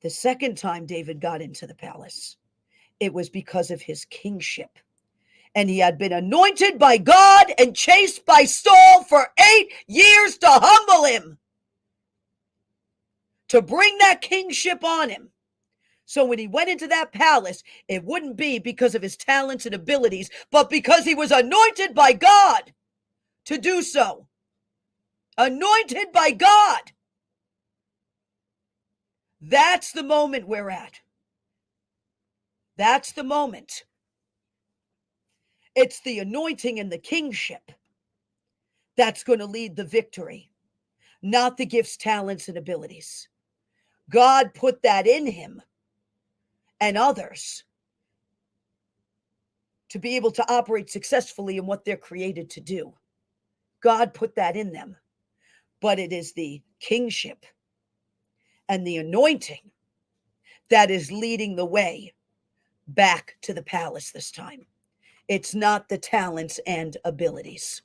The second time David got into the palace, it was because of his kingship. And he had been anointed by God and chased by Saul for 8 years to humble him, to bring that kingship on him. So when he went into that palace, it wouldn't be because of his talents and abilities, but because he was anointed by God to do so. Anointed by God. That's the moment we're at. That's the moment. It's the anointing and the kingship that's going to lead the victory, not the gifts, talents, and abilities. God put that in him and others to be able to operate successfully in what they're created to do. God put that in them. But it is the kingship and the anointing that is leading the way back to the palace this time. It's not the talents and abilities.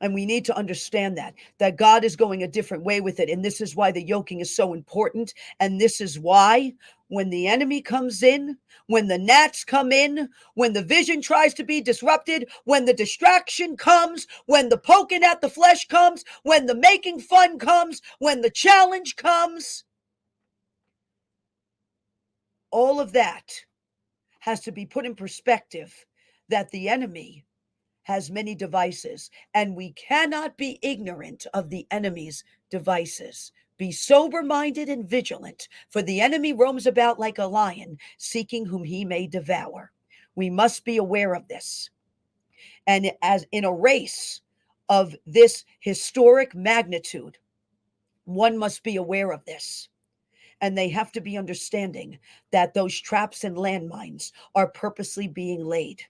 And we need to understand that God is going a different way with it. And this is why the yoking is so important. And this is why when the enemy comes in, when the gnats come in, when the vision tries to be disrupted, when the distraction comes, when the poking at the flesh comes, when the making fun comes, when the challenge comes, all of that has to be put in perspective, that the enemy has many devices, and we cannot be ignorant of the enemy's devices. Be sober-minded and vigilant, for the enemy roams about like a lion, seeking whom he may devour. We must be aware of this. And as in a race of this historic magnitude, one must be aware of this. And they have to be understanding that those traps and landmines are purposely being laid.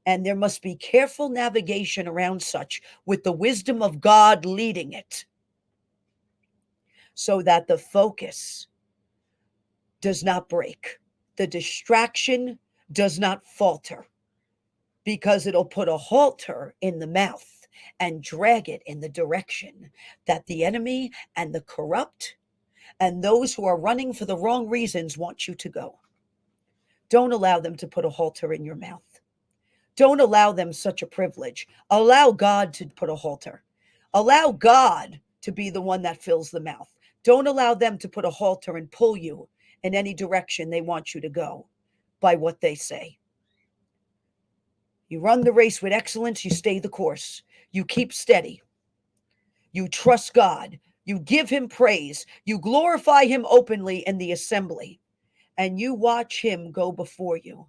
And there must be careful navigation around such, with the wisdom of God leading it, so that the focus does not break. The distraction does not falter, because it'll put a halter in the mouth and drag it in the direction that the enemy and the corrupt and those who are running for the wrong reasons want you to go. Don't allow them to put a halter in your mouth. Don't allow them such a privilege. Allow God to put a halter. Allow God to be the one that fills the mouth. Don't allow them to put a halter and pull you in any direction they want you to go by what they say. You run the race with excellence. You stay the course. You keep steady. You trust God. You give him praise. You glorify him openly in the assembly. And you watch him go before you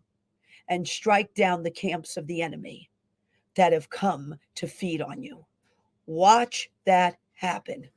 and strike down the camps of the enemy that have come to feed on you. Watch that happen.